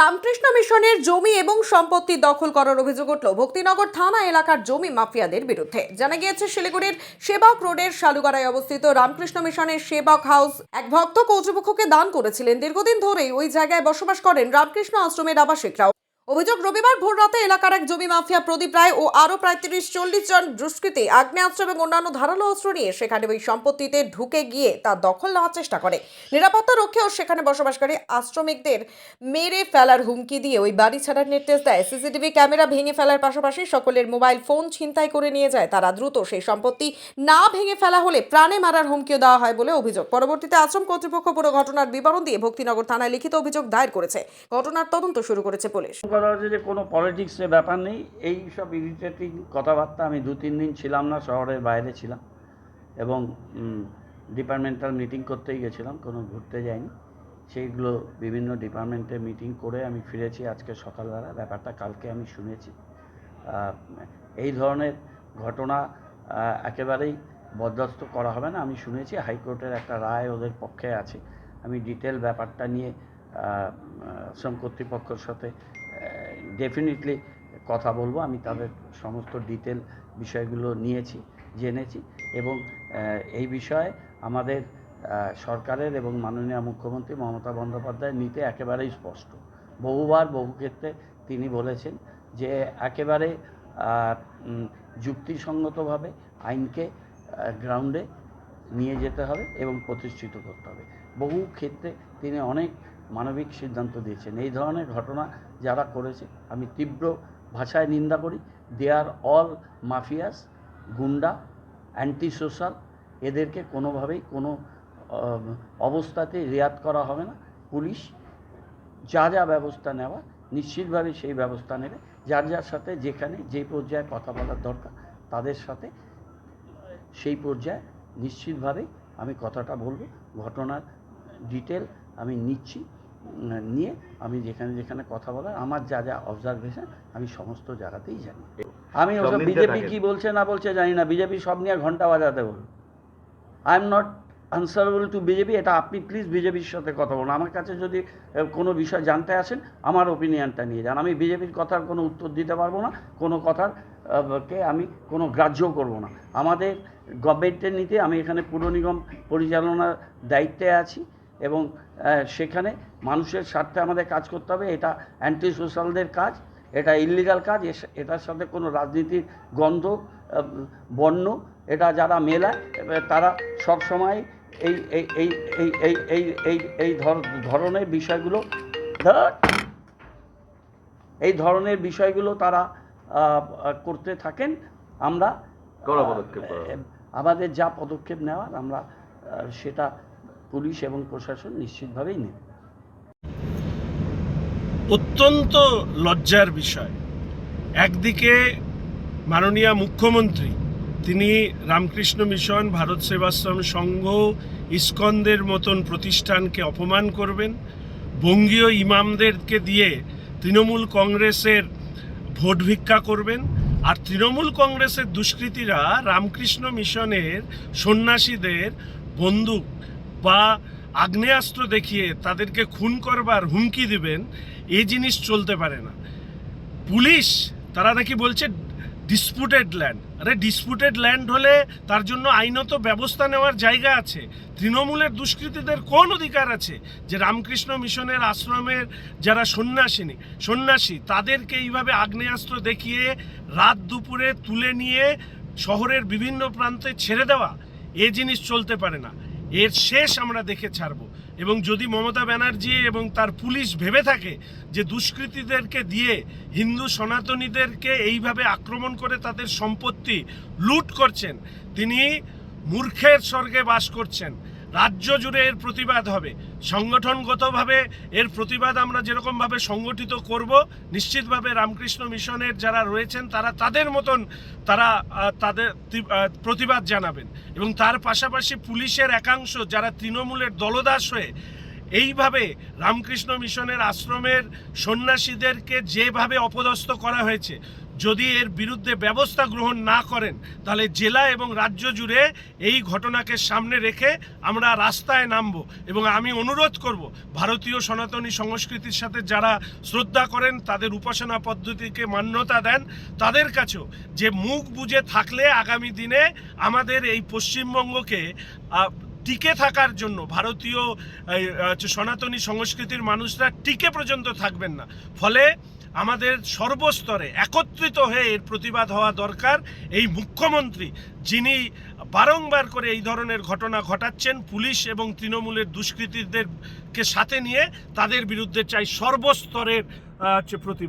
রামকৃষ্ণ মিশনের জমি এবং সম্পত্তি দখল করার অভিযোগ উঠল ভক্তিনগর থানা এলাকার জমি মাফিয়াদের বিরুদ্ধে। জানা গিয়েছে, শিলিগুড়ির সেবক রোডের শালুগাড়ায় অবস্থিত রামকৃষ্ণ মিশনের সেবক হাউস এক ভক্ত কর্তৃপক্ষকে দান করেছিলেন। দীর্ঘদিন ধরেই ওই জায়গায় বসবাস করেন রামকৃষ্ণ আশ্রমের আবাসিকরাও। অভিযোগ, রবিবার ভোর রাতে এলাকার এক জমি মাফিয়া প্রদীপ রায় ও আরো প্রায় 30-40 জন দুষ্কৃতী আগ্নেয়াস্ত্র এবং অন্যান্য ধারালো অস্ত্র নিয়ে সেখানে ওই সম্পত্তিতে ঢুকে গিয়ে তা দখল নেওয়ার চেষ্টা করে। নিরাপত্তা রক্ষী ও সেখানে বসবাসকারী আশ্রমিকদের মেরে ফেলার হুমকি দিয়ে ওই বাড়ি ছাড়ার নির্দেশ দেয়। সিসিটিভি ক্যামেরা ভেঙে ফেলার পাশাপাশি সকলের মোবাইল ফোন ছিনতাই করে নিয়ে যায় তারা। দ্রুত সেই সম্পত্তি না ভেঙে ফেলা হলে প্রাণে মারার হুমকিও দেওয়া হয় বলে অভিযোগ। পরবর্তীতে আশ্রম কর্তৃপক্ষ পুরো ঘটনার বিবরণ দিয়ে ভক্তিনগর থানায় লিখিত অভিযোগ দায়ের করেছে। ঘটনার তদন্ত শুরু করেছে পুলিশ। যে কোনো পলিটিক্সের ব্যাপার নেই, এই সব ইরিটেটিং কথাবার্তা। আমি 2-3 দিন ছিলাম না, শহরের বাইরে ছিলাম এবং ডিপার্টমেন্টাল মিটিং করতেই গেছিলাম, কোনো ঘুরতে যাইনি। সেইগুলো বিভিন্ন ডিপার্টমেন্টে মিটিং করে আমি ফিরেছি আজকে সকালবেলা। ব্যাপারটা কালকে আমি শুনেছি। এই ধরনের ঘটনা একেবারেই বরদাস্ত করা হবে না। আমি শুনেছি হাইকোর্টের একটা রায় ওদের পক্ষে আছে। আমি ডিটেল ব্যাপারটা নিয়ে শ্রম কর্তৃপক্ষের সাথে ডেফিনেটলি কথা বলবো। আমি তাদের সমস্ত ডিটেল বিষয়গুলো নিয়েছি, জেনেছি এবং এই বিষয়ে আমাদের সরকারের এবং মাননীয় মুখ্যমন্ত্রী মমতা বন্দ্যোপাধ্যায়ের নীতি একেবারেই স্পষ্ট। বহুবার বহু ক্ষেত্রে তিনি বলেছেন যে একেবারে যুক্তিসঙ্গতভাবে আইনকে গ্রাউন্ডে নিয়ে যেতে হবে এবং প্রতিষ্ঠিত করতে হবে। বহু ক্ষেত্রে তিনি অনেক মানবিক সিদ্ধান্ত দিয়েছেন। এই ধরনের ঘটনা যারা করেছে আমি তীব্র ভাষায় নিন্দা করি। দে আর অল মাফিয়াস, গুন্ডা, অ্যান্টি সোশ্যাল। এদেরকে কোনোভাবেই কোনো অবস্থাতে রিয়াত করা হবে না। পুলিশ যা যা ব্যবস্থা নেওয়া নিশ্চিতভাবে সেই ব্যবস্থা নেবে। যার যার সাথে যেখানে যে পর্যায়ে কথা বলার দরকার তাদের সাথে সেই পর্যায়ে নিশ্চিতভাবেই আমি কথাটা বলবো। ঘটনার ডিটেল আমি নিচ্ছি, নিয়ে আমি যেখানে যেখানে কথা বলার আমার যা যা অবজারভেশন আমি সমস্ত জায়গাতেই জানি। আমি ওসব বিজেপি কী বলছে না বলছে জানি না। বিজেপি সব নিয়ে ঘন্টা বাজাতে বলুন। I am not answerable two BJP. এটা আপনি প্লিজ বিজেপির সাথে কথা বলুন। আমার কাছে যদি কোনো বিষয় জানতে আসেন আমার ওপিনিয়নটা নিয়ে যান। আমি বিজেপির কথার কোনো উত্তর দিতে পারবো না, কোনো কথার কে আমি কোনো গ্রাহ্য করব না। আমাদের গভর্নমেন্টের নীতি, আমি এখানে পুর নিগম পরিচালনার দায়িত্বে আছি এবং সেখানে মানুষের স্বার্থে আমাদের কাজ করতে হবে। এটা অ্যান্টি সোশ্যালদের কাজ, এটা ইলিগাল কাজ। এটার সাথে কোনো রাজনীতির গন্ধ বর্ণ এটা যারা মেলায় তারা সবসময় এই এই এই এই এই এই এই এই ধরনের বিষয়গুলো তারা করতে থাকেন। আমরা আমাদের যা পদক্ষেপ নেওয়ার আমরা সেটা পুলিশ এবং প্রশাসন নিশ্চিতভাবেই নেবে। অত্যন্ত লজ্জার বিষয়, একদিকে মাননীয় মুখ্যমন্ত্রী তিনি রামকৃষ্ণ মিশন, ভারত সেবাশ্রম সংঘ, ইসকনদের মতন প্রতিষ্ঠানকে অপমান করবেন, বঙ্গীয় ইমামদেরকে দিয়ে তৃণমূল কংগ্রেসের ভোট ভিক্ষা করবেন, আর তৃণমূল কংগ্রেসের দুষ্কৃতীরা রামকৃষ্ণ মিশনের সন্ন্যাসীদের বন্দুক বা আগ্নেয়াস্ত্র দেখিয়ে তাদেরকে খুন করবার হুমকি দিবেন। এই জিনিস চলতে পারে না। পুলিশ তারা নাকি বলছে ডিসপুটেড ল্যান্ড। আরে ডিসপুটেড ল্যান্ড হলে তার জন্য আইনত ব্যবস্থা নেওয়ার জায়গা আছে। তৃণমূলের দুষ্কৃতীদের কোন অধিকার আছে যে রামকৃষ্ণ মিশনের আশ্রমের যারা সন্ন্যাসী তাদেরকে এইভাবে আগ্নেয়াস্ত্র দেখিয়ে রাত দুপুরে তুলে নিয়ে শহরের বিভিন্ন প্রান্তে ছেড়ে দেওয়া? এ জিনিস চলতে পারে না। এর শেষ আমরা দেখে ছাড়ব। এবং যদি মমতা ব্যানার্জি এবং তার পুলিশ ভেবে থাকে যে দুষ্কৃতীদেরকে দিয়ে হিন্দু সনাতনীদেরকে এইভাবে আক্রমণ করে তাদের সম্পত্তি লুট করছেন, তিনি মূর্খের স্বর্গে বাস করছেন। রাজ্য জুড়ে এর প্রতিবাদ হবে, সংগঠনগতভাবে এর প্রতিবাদ আমরা যেরকমভাবে সংগঠিত করব, নিশ্চিতভাবে রামকৃষ্ণ মিশনের যারা রয়েছেন তারা তাদের মতন তাদের প্রতিবাদ জানাবেন। এবং তার পাশাপাশি পুলিশের একাংশ যারা তৃণমূলের দলদাস হয়ে এইভাবে রামকৃষ্ণ মিশনের আশ্রমের সন্ন্যাসীদেরকে যেভাবে অপদস্থ করা হয়েছে, যদি এর বিরুদ্ধে ব্যবস্থা গ্রহণ না করেন তাহলে জেলা এবং রাজ্য জুড়ে এই ঘটনাকে সামনে রেখে আমরা রাস্তায় নামব। এবং আমি অনুরোধ করব ভারতীয় সনাতনী সংস্কৃতির সাথে যারা শ্রদ্ধা করেন, তাদের উপাসনা পদ্ধতিকে মান্যতা দেন, তাদের কাছেও যে মুখ বুজে থাকলে আগামী দিনে আমাদের এই পশ্চিমবঙ্গকে টিকে থাকার জন্য ভারতীয় সনাতনী সংস্কৃতির মানুষরা টিকে পর্যন্ত থাকবেন না। ফলে আমাদের সর্বস্তরে একত্রিত হয়ে এর প্রতিবাদ হওয়া দরকার। এই মুখ্যমন্ত্রী যিনি বারংবার করে এই ধরনের ঘটনা ঘটাচ্ছেন, পুলিশ এবং তৃণমূলের দুষ্কৃতীদেরকে সাথে নিয়ে তাদের বিরুদ্ধে চাই সর্বস্তরের প্রতিবাদ।